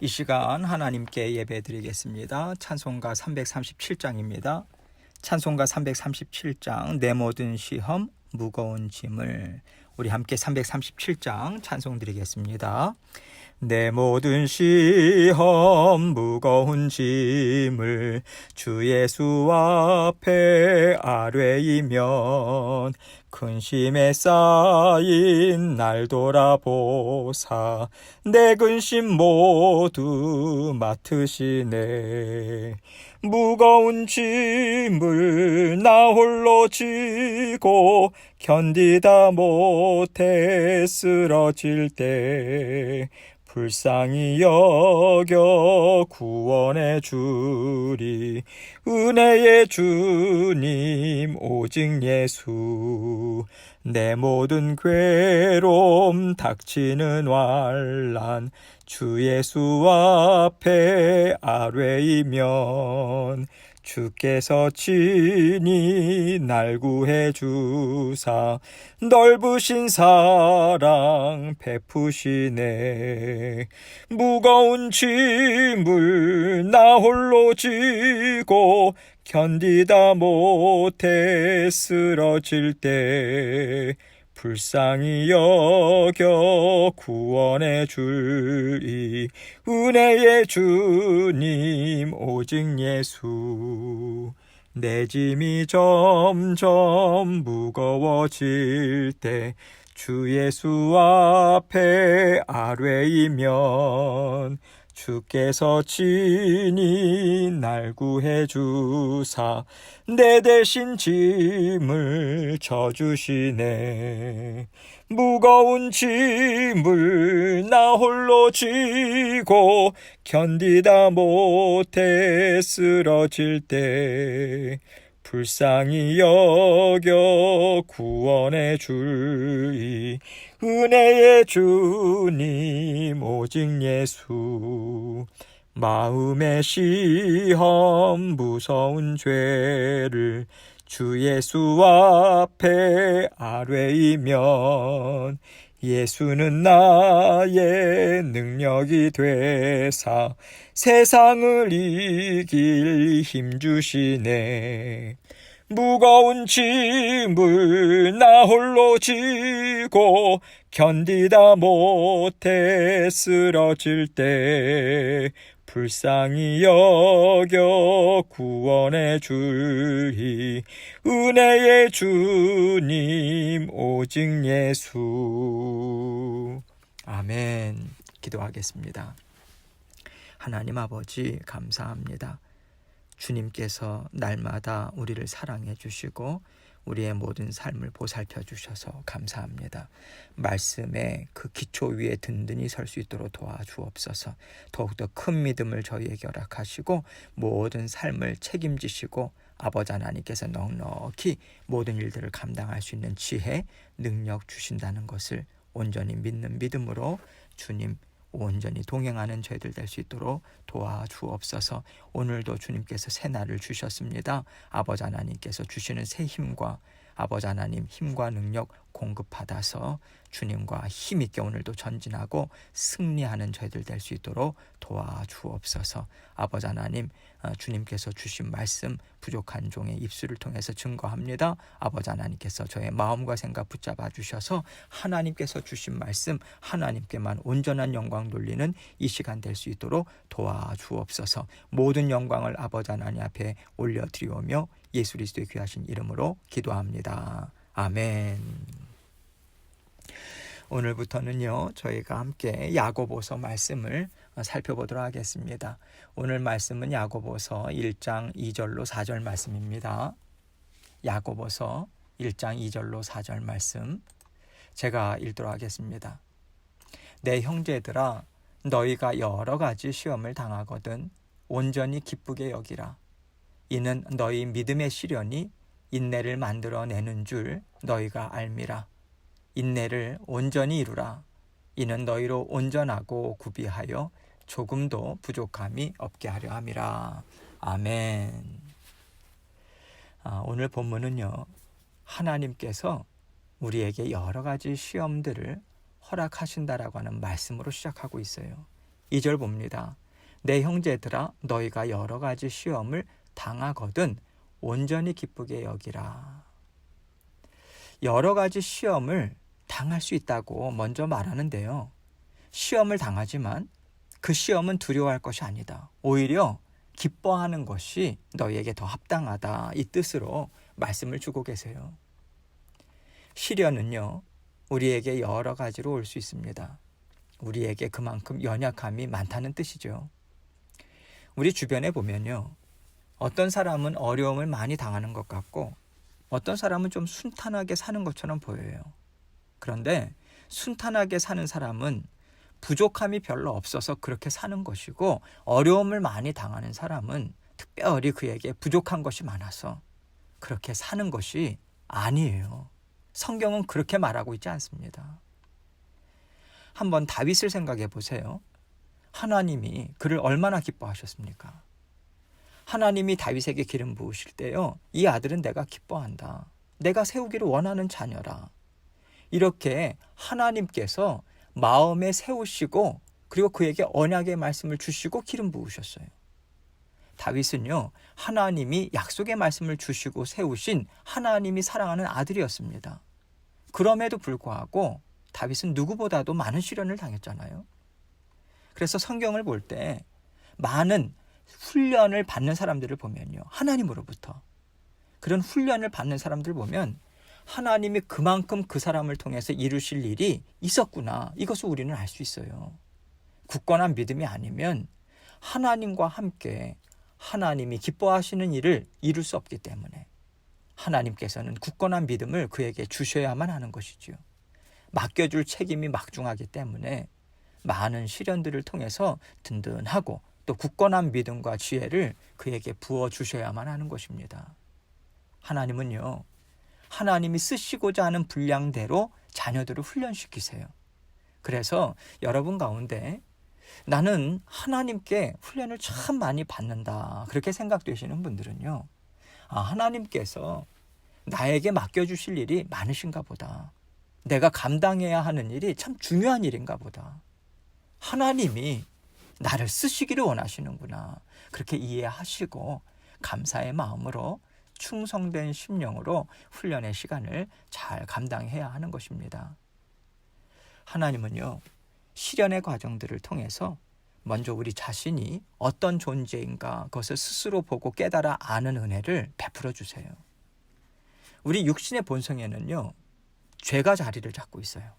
이 시간 하나님께 예배드리겠습니다. 찬송가 337장입니다. 찬송가 337장 내 모든 시험 무거운 짐을 우리 함께 337장 찬송 드리겠습니다. 내 모든 시험 무거운 짐을 주 예수 앞에 아뢰이면 근심에 쌓인 날 돌아보사 내 근심 모두 맡으시네. 무거운 짐을 나 홀로 지고 견디다 못해 쓰러질 때 불쌍히 여겨 구원해 주리. 은혜의 주님 오직 예수. 내 모든 괴로움 닥치는 환난 주 예수 앞에 아뢰이면 주께서 친히 날 구해 주사 넓으신 사랑 베푸시네. 무거운 짐을 나 홀로 지고 견디다 못해 쓰러질 때 불쌍히 여겨 구원해 주리. 은혜의 주님 오직 예수. 내 짐이 점점 무거워질 때 주 예수 앞에 아뢰이면 주께서 친히 날 구해 주사 내 대신 짐을 져주시네. 무거운 짐을 나 홀로 지고 견디다 못해 쓰러질 때 불쌍히 여겨 구원해 주리. 은혜의 주님 오직 예수. 마음의 시험 무서운 죄를 주 예수 앞에 아뢰이면 예수는 나의 능력이 되사 세상을 이길 힘 주시네. 무거운 짐을 나 홀로 지고 견디다 못해 쓰러질 때 불쌍히 여겨 구원해 주리. 은혜의 주님 오직 예수. 아멘. 기도하겠습니다. 하나님 아버지 감사합니다. 주님께서 날마다 우리를 사랑해 주시고 우리의 모든 삶을 보살펴 주셔서 감사합니다. 말씀의 그 기초 위에 든든히 설 수 있도록 도와주옵소서. 더욱더 큰 믿음을 저희에게 허락하시고 모든 삶을 책임지시고 아버지 하나님께서 넉넉히 모든 일들을 감당할 수 있는 지혜, 능력 주신다는 것을 온전히 믿는 믿음으로 주님 온전히 동행하는 저희들 될 수 있도록 도와주옵소서. 오늘도 주님께서 새 날을 주셨습니다. 아버지 하나님께서 주시는 새 힘과 아버지 하나님 힘과 능력 공급받아서 주님과 힘있게 오늘도 전진하고 승리하는 저희들 될 수 있도록 도와주옵소서. 아버지 하나님 주님께서 주신 말씀 부족한 종의 입술을 통해서 증거합니다. 아버지 하나님께서 저의 마음과 생각 붙잡아 주셔서 하나님께서 주신 말씀 하나님께만 온전한 영광 돌리는 이 시간 될 수 있도록 도와주옵소서. 모든 영광을 아버지 하나님 앞에 올려드리오며 예수 그리스도의 귀하신 이름으로 기도합니다. 아멘. 오늘부터는요 저희가 함께 야고보서 말씀을 살펴보도록 하겠습니다. 오늘 말씀은 야고보서 1장 2절로 4절 말씀입니다. 야고보서 1장 2절로 4절 말씀 제가 읽도록 하겠습니다. 내 형제들아 너희가 여러 가지 시험을 당하거든 온전히 기쁘게 여기라. 이는 너희 믿음의 시련이 인내를 만들어내는 줄 너희가 알미라. 인내를 온전히 이루라. 이는 너희로 온전하고 구비하여 조금도 부족함이 없게 하려 함이라. 아멘. 오늘 본문은요 하나님께서 우리에게 여러 가지 시험들을 허락하신다라고 하는 말씀으로 시작하고 있어요. 2절 봅니다. 내 형제들아 너희가 여러 가지 시험을 당하거든 온전히 기쁘게 여기라. 여러 가지 시험을 당할 수 있다고 먼저 말하는데요. 시험을 당하지만 그 시험은 두려워할 것이 아니다. 오히려 기뻐하는 것이 너희에게 더 합당하다. 이 뜻으로 말씀을 주고 계세요. 시련은요, 우리에게 여러 가지로 올 수 있습니다. 우리에게 그만큼 연약함이 많다는 뜻이죠. 우리 주변에 보면요, 어떤 사람은 어려움을 많이 당하는 것 같고 어떤 사람은 좀 순탄하게 사는 것처럼 보여요. 그런데 순탄하게 사는 사람은 부족함이 별로 없어서 그렇게 사는 것이고, 어려움을 많이 당하는 사람은 특별히 그에게 부족한 것이 많아서 그렇게 사는 것이 아니에요. 성경은 그렇게 말하고 있지 않습니다. 한번 다윗을 생각해 보세요. 하나님이 그를 얼마나 기뻐하셨습니까? 하나님이 다윗에게 기름 부으실 때요, 이 아들은 내가 기뻐한다. 내가 세우기를 원하는 자녀라. 이렇게 하나님께서 마음에 세우시고 그리고 그에게 언약의 말씀을 주시고 기름 부으셨어요. 다윗은요, 하나님이 약속의 말씀을 주시고 세우신 하나님이 사랑하는 아들이었습니다. 그럼에도 불구하고 다윗은 누구보다도 많은 시련을 당했잖아요. 그래서 성경을 볼 때 많은 훈련을 받는 사람들을 보면요, 하나님으로부터 그런 훈련을 받는 사람들을 보면 하나님이 그만큼 그 사람을 통해서 이루실 일이 있었구나, 이것을 우리는 알 수 있어요. 굳건한 믿음이 아니면 하나님과 함께 하나님이 기뻐하시는 일을 이룰 수 없기 때문에 하나님께서는 굳건한 믿음을 그에게 주셔야만 하는 것이지요. 맡겨줄 책임이 막중하기 때문에 많은 시련들을 통해서 든든하고 또 굳건한 믿음과 지혜를 그에게 부어주셔야만 하는 것입니다. 하나님은요, 하나님이 쓰시고자 하는 분량대로 자녀들을 훈련시키세요. 그래서 여러분 가운데 나는 하나님께 훈련을 참 많이 받는다, 그렇게 생각되시는 분들은요, 하나님께서 나에게 맡겨주실 일이 많으신가 보다. 내가 감당해야 하는 일이 참 중요한 일인가 보다. 하나님이 나를 쓰시기를 원하시는구나. 그렇게 이해하시고 감사의 마음으로 충성된 심령으로 훈련의 시간을 잘 감당해야 하는 것입니다. 하나님은요, 시련의 과정들을 통해서 먼저 우리 자신이 어떤 존재인가 그것을 스스로 보고 깨달아 아는 은혜를 베풀어 주세요. 우리 육신의 본성에는요, 죄가 자리를 잡고 있어요.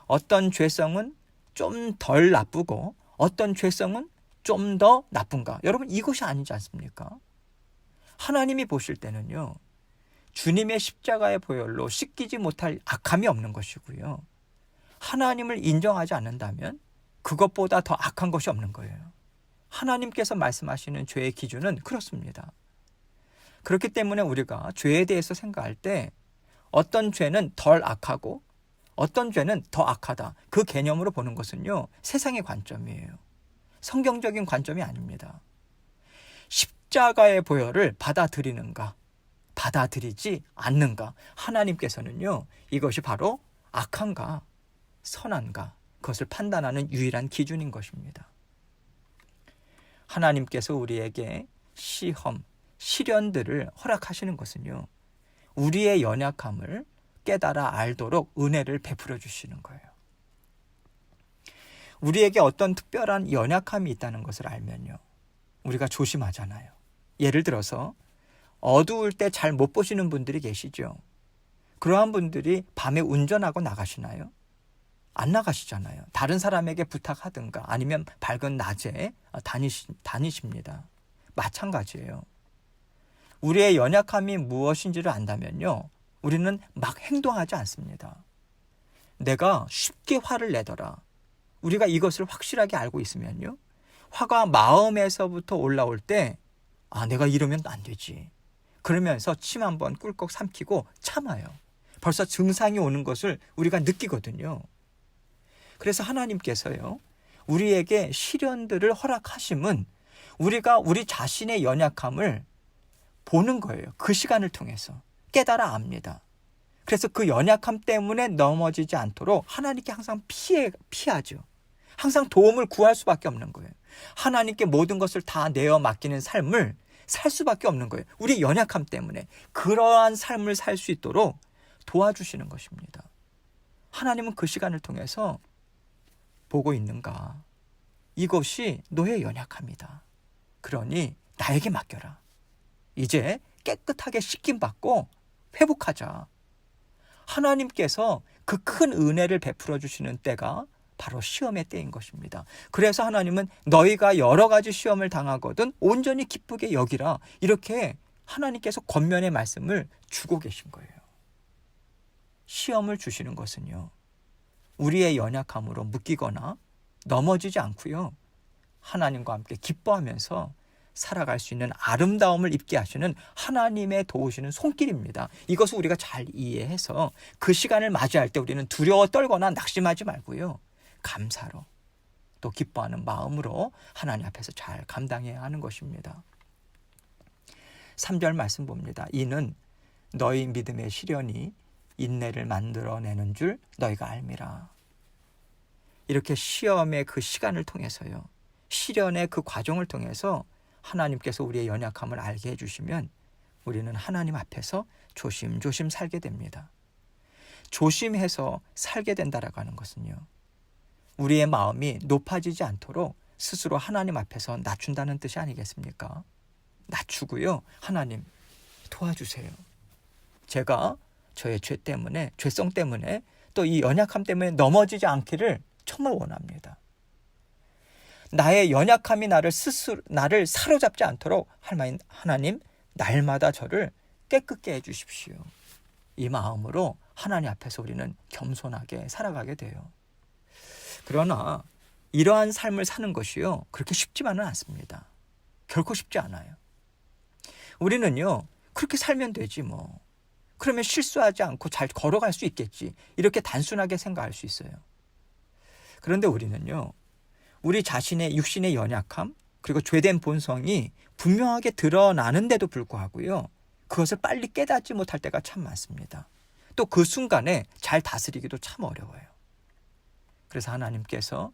어떤 죄성은 좀 덜 나쁘고 어떤 죄성은 좀 더 나쁜가? 여러분, 이것이 아니지 않습니까? 하나님이 보실 때는요, 주님의 십자가의 보혈로 씻기지 못할 악함이 없는 것이고요, 하나님을 인정하지 않는다면 그것보다 더 악한 것이 없는 거예요. 하나님께서 말씀하시는 죄의 기준은 그렇습니다. 그렇기 때문에 우리가 죄에 대해서 생각할 때 어떤 죄는 덜 악하고 어떤 죄는 더 악하다, 그 개념으로 보는 것은요, 세상의 관점이에요. 성경적인 관점이 아닙니다. 십자가의 보혈을 받아들이는가, 받아들이지 않는가, 하나님께서는요, 이것이 바로 악한가 선한가, 그것을 판단하는 유일한 기준인 것입니다. 하나님께서 우리에게 시험, 시련들을 허락하시는 것은요, 우리의 연약함을 깨달아 알도록 은혜를 베풀어 주시는 거예요. 우리에게 어떤 특별한 연약함이 있다는 것을 알면요, 우리가 조심하잖아요. 예를 들어서 어두울 때 잘 못 보시는 분들이 계시죠. 그러한 분들이 밤에 운전하고 나가시나요? 안 나가시잖아요. 다른 사람에게 부탁하든가 아니면 밝은 낮에 다니십니다. 마찬가지예요. 우리의 연약함이 무엇인지를 안다면요, 우리는 막 행동하지 않습니다. 내가 쉽게 화를 내더라. 우리가 이것을 확실하게 알고 있으면요, 화가 마음에서부터 올라올 때 내가 이러면 안 되지. 그러면서 침 한번 꿀꺽 삼키고 참아요. 벌써 증상이 오는 것을 우리가 느끼거든요. 그래서 하나님께서요, 우리에게 시련들을 허락하심은 우리가 우리 자신의 연약함을 보는 거예요. 그 시간을 통해서 깨달아 압니다. 그래서 그 연약함 때문에 넘어지지 않도록 하나님께 항상 피하죠. 항상 도움을 구할 수밖에 없는 거예요. 하나님께 모든 것을 다 내어 맡기는 삶을 살 수밖에 없는 거예요. 우리 연약함 때문에 그러한 삶을 살 수 있도록 도와주시는 것입니다. 하나님은 그 시간을 통해서 보고 있는가? 이것이 너의 연약함이다. 그러니 나에게 맡겨라. 이제 깨끗하게 씻김받고 회복하자. 하나님께서 그 큰 은혜를 베풀어 주시는 때가 바로 시험의 때인 것입니다. 그래서 하나님은 너희가 여러 가지 시험을 당하거든 온전히 기쁘게 여기라. 이렇게 하나님께서 권면의 말씀을 주고 계신 거예요. 시험을 주시는 것은요, 우리의 연약함으로 묶이거나 넘어지지 않고요, 하나님과 함께 기뻐하면서 살아갈 수 있는 아름다움을 입게 하시는 하나님의 도우시는 손길입니다. 이것을 우리가 잘 이해해서 그 시간을 맞이할 때 우리는 두려워 떨거나 낙심하지 말고요, 감사로 또 기뻐하는 마음으로 하나님 앞에서 잘 감당해야 하는 것입니다. 3절 말씀 봅니다. 이는 너희 믿음의 시련이 인내를 만들어내는 줄 너희가 알미라. 이렇게 시험의 그 시간을 통해서요, 시련의 그 과정을 통해서 하나님께서 우리의 연약함을 알게 해주시면 우리는 하나님 앞에서 조심조심 살게 됩니다. 조심해서 살게 된다라고 하는 것은요, 우리의 마음이 높아지지 않도록 스스로 하나님 앞에서 낮춘다는 뜻이 아니겠습니까? 낮추고요, 하나님 도와주세요. 제가 저의 죄 때문에, 죄성 때문에, 또 이 연약함 때문에 넘어지지 않기를 정말 원합니다. 나의 연약함이 나를 사로잡지 않도록 하나님 날마다 저를 깨끗게 해주십시오. 이 마음으로 하나님 앞에서 우리는 겸손하게 살아가게 돼요. 그러나 이러한 삶을 사는 것이요, 그렇게 쉽지만은 않습니다. 결코 쉽지 않아요. 우리는요, 그렇게 살면 되지 뭐, 그러면 실수하지 않고 잘 걸어갈 수 있겠지, 이렇게 단순하게 생각할 수 있어요. 그런데 우리는요, 우리 자신의 육신의 연약함, 그리고 죄된 본성이 분명하게 드러나는데도 불구하고요, 그것을 빨리 깨닫지 못할 때가 참 많습니다. 또 그 순간에 잘 다스리기도 참 어려워요. 그래서 하나님께서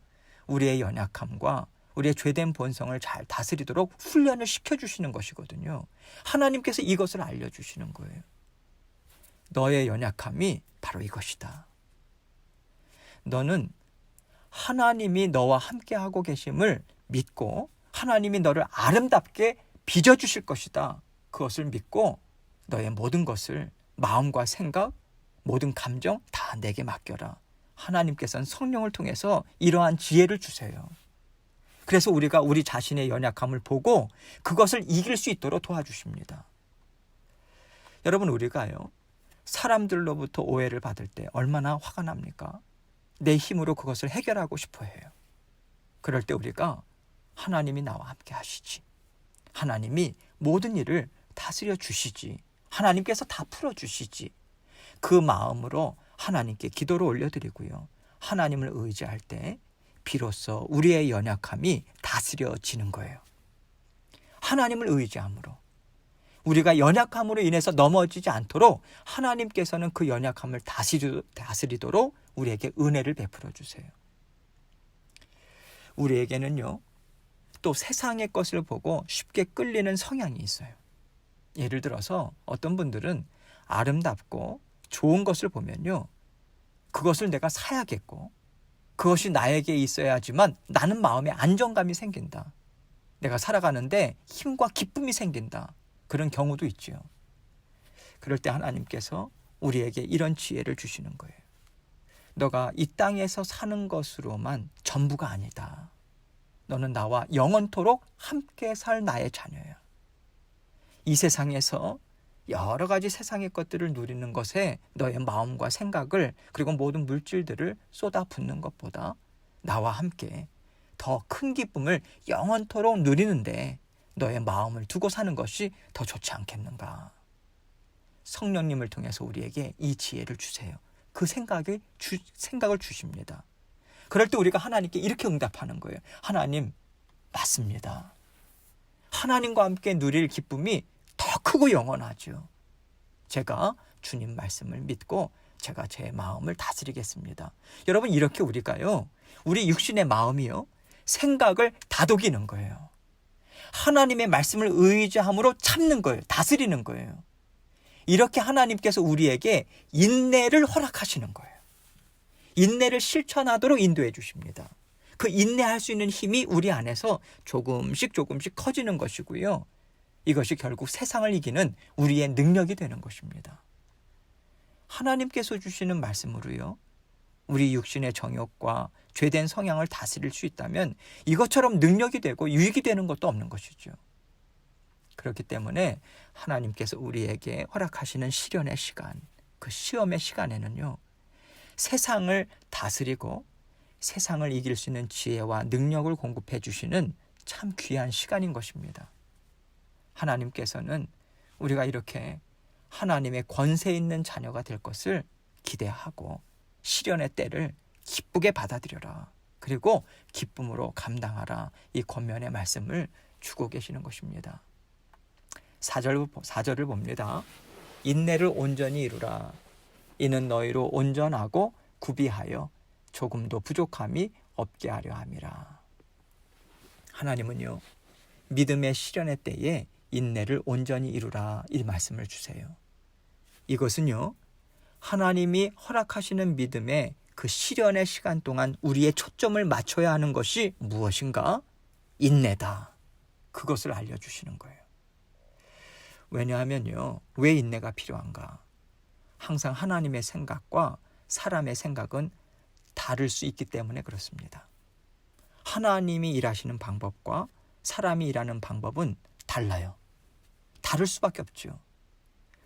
우리의 연약함과 우리의 죄된 본성을 잘 다스리도록 훈련을 시켜주시는 것이거든요. 하나님께서 이것을 알려주시는 거예요. 너의 연약함이 바로 이것이다. 너는 하나님이 너와 함께하고 계심을 믿고 하나님이 너를 아름답게 빚어주실 것이다. 그것을 믿고 너의 모든 것을, 마음과 생각, 모든 감정 다 내게 맡겨라. 하나님께서는 성령을 통해서 이러한 지혜를 주세요. 그래서 우리가 우리 자신의 연약함을 보고 그것을 이길 수 있도록 도와주십니다. 여러분, 우리가요, 사람들로부터 오해를 받을 때 얼마나 화가 납니까? 내 힘으로 그것을 해결하고 싶어 해요. 그럴 때 우리가 하나님이 나와 함께 하시지, 하나님이 모든 일을 다스려 주시지, 하나님께서 다 풀어주시지, 그 마음으로 하나님께 기도를 올려드리고요, 하나님을 의지할 때 비로소 우리의 연약함이 다스려지는 거예요. 하나님을 의지함으로, 우리가 연약함으로 인해서 넘어지지 않도록 하나님께서는 그 연약함을 다스리도록 우리에게 은혜를 베풀어 주세요. 우리에게는요, 또 세상의 것을 보고 쉽게 끌리는 성향이 있어요. 예를 들어서 어떤 분들은 아름답고 좋은 것을 보면요, 그것을 내가 사야겠고 그것이 나에게 있어야지만 나는 마음에 안정감이 생긴다. 내가 살아가는데 힘과 기쁨이 생긴다. 그런 경우도 있죠. 그럴 때 하나님께서 우리에게 이런 지혜를 주시는 거예요. 너가 이 땅에서 사는 것으로만 전부가 아니다. 너는 나와 영원토록 함께 살 나의 자녀야. 이 세상에서 여러 가지 세상의 것들을 누리는 것에 너의 마음과 생각을, 그리고 모든 물질들을 쏟아붓는 것보다 나와 함께 더 큰 기쁨을 영원토록 누리는데 너의 마음을 두고 사는 것이 더 좋지 않겠는가. 성령님을 통해서 우리에게 이 지혜를 주세요. 그 생각을 주십니다. 그럴 때 우리가 하나님께 이렇게 응답하는 거예요. 하나님, 맞습니다. 하나님과 함께 누릴 기쁨이 더 크고 영원하죠. 제가 주님 말씀을 믿고 제가 제 마음을 다스리겠습니다. 여러분, 이렇게 우리가요, 우리 육신의 마음이요, 생각을 다독이는 거예요. 하나님의 말씀을 의지함으로 참는 거예요. 다스리는 거예요. 이렇게 하나님께서 우리에게 인내를 허락하시는 거예요. 인내를 실천하도록 인도해 주십니다. 그 인내할 수 있는 힘이 우리 안에서 조금씩 커지는 것이고요. 이것이 결국 세상을 이기는 우리의 능력이 되는 것입니다. 하나님께서 주시는 말씀으로요, 우리 육신의 정욕과 죄된 성향을 다스릴 수 있다면 이것처럼 능력이 되고 유익이 되는 것도 없는 것이죠. 그렇기 때문에 하나님께서 우리에게 허락하시는 시련의 시간, 그 시험의 시간에는요, 세상을 다스리고 세상을 이길 수 있는 지혜와 능력을 공급해 주시는 참 귀한 시간인 것입니다. 하나님께서는 우리가 이렇게 하나님의 권세 있는 자녀가 될 것을 기대하고 시련의 때를 기쁘게 받아들여라. 그리고 기쁨으로 감당하라. 이 권면의 말씀을 주고 계시는 것입니다. 4절을 봅니다. 인내를 온전히 이루라. 이는 너희로 온전하고 구비하여 조금도 부족함이 없게 하려 함이라. 하나님은요, 믿음의 시련의 때에 인내를 온전히 이루라, 이 말씀을 주세요. 이것은요, 하나님이 허락하시는 믿음의 그 시련의 시간 동안 우리의 초점을 맞춰야 하는 것이 무엇인가? 인내다. 그것을 알려주시는 거예요. 왜냐하면요, 왜 인내가 필요한가? 항상 하나님의 생각과 사람의 생각은 다를 수 있기 때문에 그렇습니다. 하나님이 일하시는 방법과 사람이 일하는 방법은 달라요. 다를 수밖에 없죠.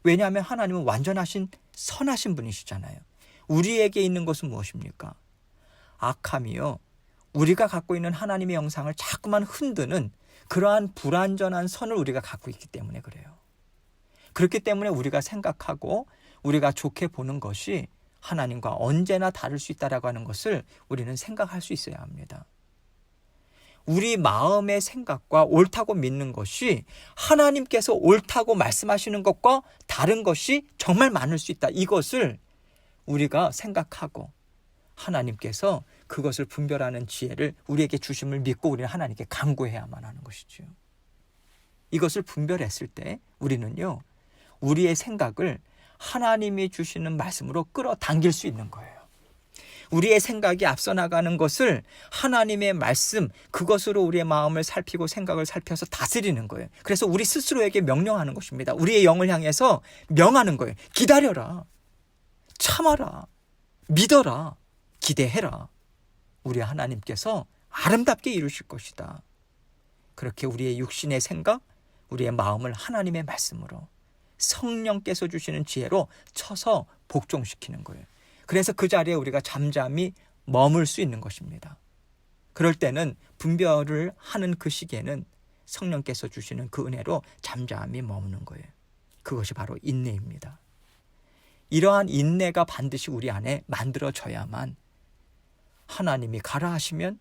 왜냐하면 하나님은 완전하신 선하신 분이시잖아요. 우리에게 있는 것은 무엇입니까? 악함이요, 우리가 갖고 있는 하나님의 형상을 자꾸만 흔드는 그러한 불완전한 선을 우리가 갖고 있기 때문에 그래요. 그렇기 때문에 우리가 생각하고 우리가 좋게 보는 것이 하나님과 언제나 다를 수 있다라고 하는 것을 우리는 생각할 수 있어야 합니다. 우리 마음의 생각과 옳다고 믿는 것이 하나님께서 옳다고 말씀하시는 것과 다른 것이 정말 많을 수 있다. 이것을 우리가 생각하고 하나님께서 그것을 분별하는 지혜를 우리에게 주심을 믿고 우리는 하나님께 간구해야만 하는 것이죠. 이것을 분별했을 때 우리는요, 우리의 생각을 하나님이 주시는 말씀으로 끌어당길 수 있는 거예요. 우리의 생각이 앞서 나가는 것을 하나님의 말씀, 그것으로 우리의 마음을 살피고 생각을 살펴서 다스리는 거예요. 그래서 우리 스스로에게 명령하는 것입니다. 우리의 영을 향해서 명하는 거예요. 기다려라. 참아라. 믿어라. 기대해라. 우리 하나님께서 아름답게 이루실 것이다. 그렇게 우리의 육신의 생각, 우리의 마음을 하나님의 말씀으로 성령께서 주시는 지혜로 쳐서 복종시키는 거예요. 그래서 그 자리에 우리가 잠잠히 머물 수 있는 것입니다. 그럴 때는 분별을 하는 그 시기에는 성령께서 주시는 그 은혜로 잠잠히 머무는 거예요. 그것이 바로 인내입니다. 이러한 인내가 반드시 우리 안에 만들어져야만 하나님이 가라 하시면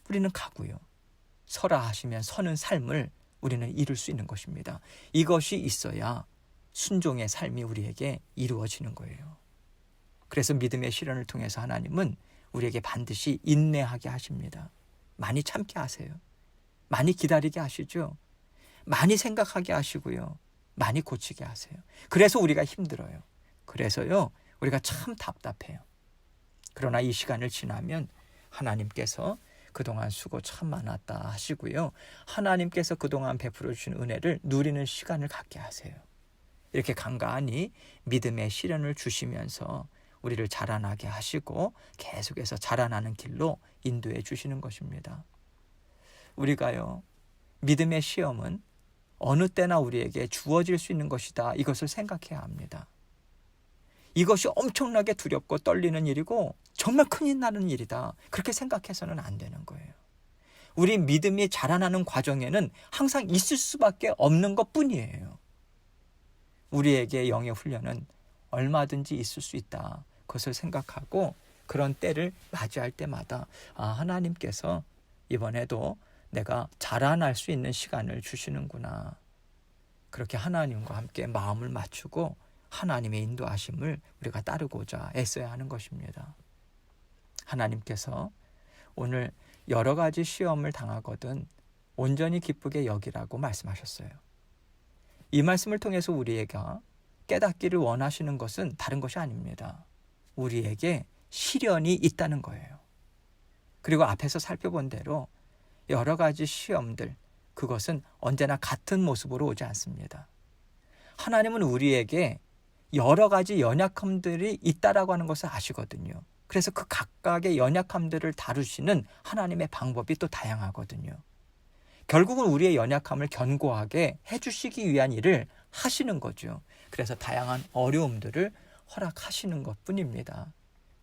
우리는 가고요, 서라 하시면 서는 삶을 우리는 이룰 수 있는 것입니다. 이것이 있어야 순종의 삶이 우리에게 이루어지는 거예요. 그래서 믿음의 시련을 통해서 하나님은 우리에게 반드시 인내하게 하십니다. 많이 참게 하세요. 많이 기다리게 하시죠. 많이 생각하게 하시고요, 많이 고치게 하세요. 그래서 우리가 힘들어요. 그래서요, 우리가 참 답답해요. 그러나 이 시간을 지나면 하나님께서 그동안 수고 참 많았다 하시고요, 하나님께서 그동안 베풀어 주신 은혜를 누리는 시간을 갖게 하세요. 이렇게 간간히 믿음의 시련을 주시면서 우리를 자라나게 하시고 계속해서 자라나는 길로 인도해 주시는 것입니다. 우리가요, 믿음의 시험은 어느 때나 우리에게 주어질 수 있는 것이다, 이것을 생각해야 합니다. 이것이 엄청나게 두렵고 떨리는 일이고 정말 큰일 나는 일이다, 그렇게 생각해서는 안 되는 거예요. 우리 믿음이 자라나는 과정에는 항상 있을 수밖에 없는 것뿐이에요. 우리에게 영의 훈련은 얼마든지 있을 수 있다, 그것을 생각하고 그런 때를 맞이할 때마다 하나님께서 이번에도 내가 자라날 수 있는 시간을 주시는구나, 그렇게 하나님과 함께 마음을 맞추고 하나님의 인도하심을 우리가 따르고자 애써야 하는 것입니다. 하나님께서 오늘 여러 가지 시험을 당하거든 온전히 기쁘게 여기라고 말씀하셨어요. 이 말씀을 통해서 우리에게 깨닫기를 원하시는 것은 다른 것이 아닙니다. 우리에게 시련이 있다는 거예요. 그리고 앞에서 살펴본 대로 여러 가지 시험들, 그것은 언제나 같은 모습으로 오지 않습니다. 하나님은 우리에게 여러 가지 연약함들이 있다라고 하는 것을 아시거든요. 그래서 그 각각의 연약함들을 다루시는 하나님의 방법이 또 다양하거든요. 결국은 우리의 연약함을 견고하게 해주시기 위한 일을 하시는 거죠. 그래서 다양한 어려움들을 허락하시는 것뿐입니다.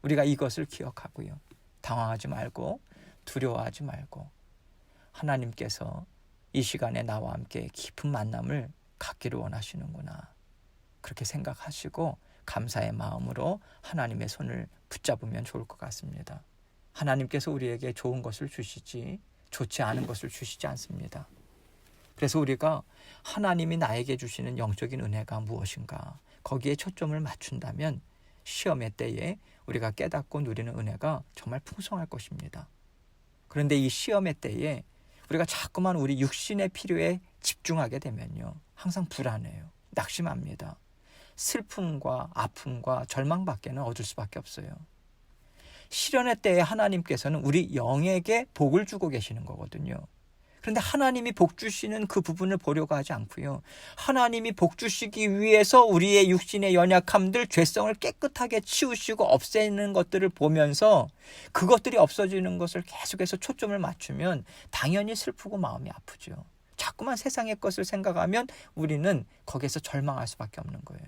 우리가 이것을 기억하고요. 당황하지 말고 두려워하지 말고 하나님께서 이 시간에 나와 함께 깊은 만남을 갖기를 원하시는구나. 그렇게 생각하시고 감사의 마음으로 하나님의 손을 붙잡으면 좋을 것 같습니다. 하나님께서 우리에게 좋은 것을 주시지 좋지 않은 것을 주시지 않습니다. 그래서 우리가 하나님이 나에게 주시는 영적인 은혜가 무엇인가 거기에 초점을 맞춘다면 시험의 때에 우리가 깨닫고 누리는 은혜가 정말 풍성할 것입니다. 그런데 이 시험의 때에 우리가 자꾸만 우리 육신의 필요에 집중하게 되면요, 항상 불안해요. 낙심합니다. 슬픔과 아픔과 절망밖에는 얻을 수밖에 없어요. 시련의 때에 하나님께서는 우리 영에게 복을 주고 계시는 거거든요. 그런데 하나님이 복 주시는 그 부분을 보려고 하지 않고요. 하나님이 복 주시기 위해서 우리의 육신의 연약함들, 죄성을 깨끗하게 치우시고 없애는 것들을 보면서 그것들이 없어지는 것을 계속해서 초점을 맞추면 당연히 슬프고 마음이 아프죠. 자꾸만 세상의 것을 생각하면 우리는 거기에서 절망할 수밖에 없는 거예요.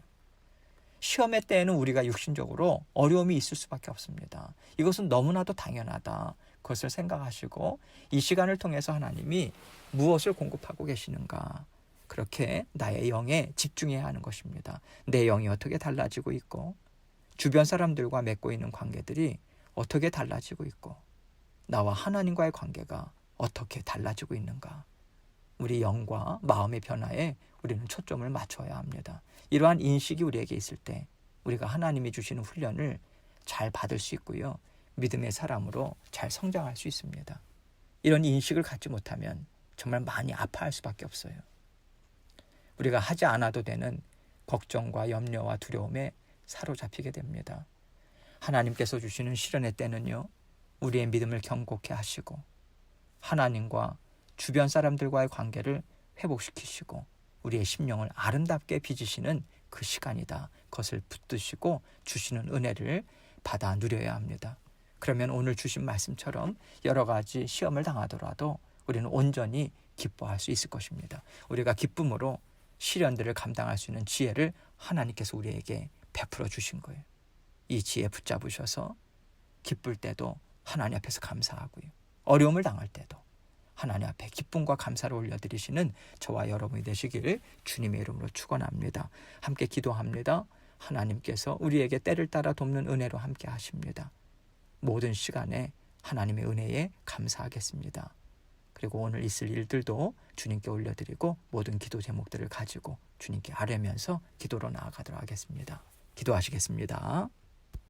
시험의 때에는 우리가 육신적으로 어려움이 있을 수밖에 없습니다. 이것은 너무나도 당연하다. 그것을 생각하시고 이 시간을 통해서 하나님이 무엇을 공급하고 계시는가, 그렇게 나의 영에 집중해야 하는 것입니다. 내 영이 어떻게 달라지고 있고 주변 사람들과 맺고 있는 관계들이 어떻게 달라지고 있고 나와 하나님과의 관계가 어떻게 달라지고 있는가, 우리 영과 마음의 변화에 우리는 초점을 맞춰야 합니다. 이러한 인식이 우리에게 있을 때 우리가 하나님이 주시는 훈련을 잘 받을 수 있고요, 믿음의 사람으로 잘 성장할 수 있습니다. 이런 인식을 갖지 못하면 정말 많이 아파할 수밖에 없어요. 우리가 하지 않아도 되는 걱정과 염려와 두려움에 사로잡히게 됩니다. 하나님께서 주시는 시련의 때는요, 우리의 믿음을 견고케 하시고 하나님과 주변 사람들과의 관계를 회복시키시고 우리의 심령을 아름답게 빚으시는 그 시간이다. 그것을 붙드시고 주시는 은혜를 받아 누려야 합니다. 그러면 오늘 주신 말씀처럼 여러 가지 시험을 당하더라도 우리는 온전히 기뻐할 수 있을 것입니다. 우리가 기쁨으로 시련들을 감당할 수 있는 지혜를 하나님께서 우리에게 베풀어 주신 거예요. 이 지혜 붙잡으셔서 기쁠 때도 하나님 앞에서 감사하고요, 어려움을 당할 때도 하나님 앞에 기쁨과 감사를 올려드리시는 저와 여러분이 되시길 주님의 이름으로 축원합니다. 함께 기도합니다. 하나님께서 우리에게 때를 따라 돕는 은혜로 함께 하십니다. 모든 시간에 하나님의 은혜에 감사하겠습니다. 그리고 오늘 있을 일들도 주님께 올려드리고 모든 기도 제목들을 가지고 주님께 아뢰면서 기도로 나아가도록 하겠습니다. 기도하시겠습니다.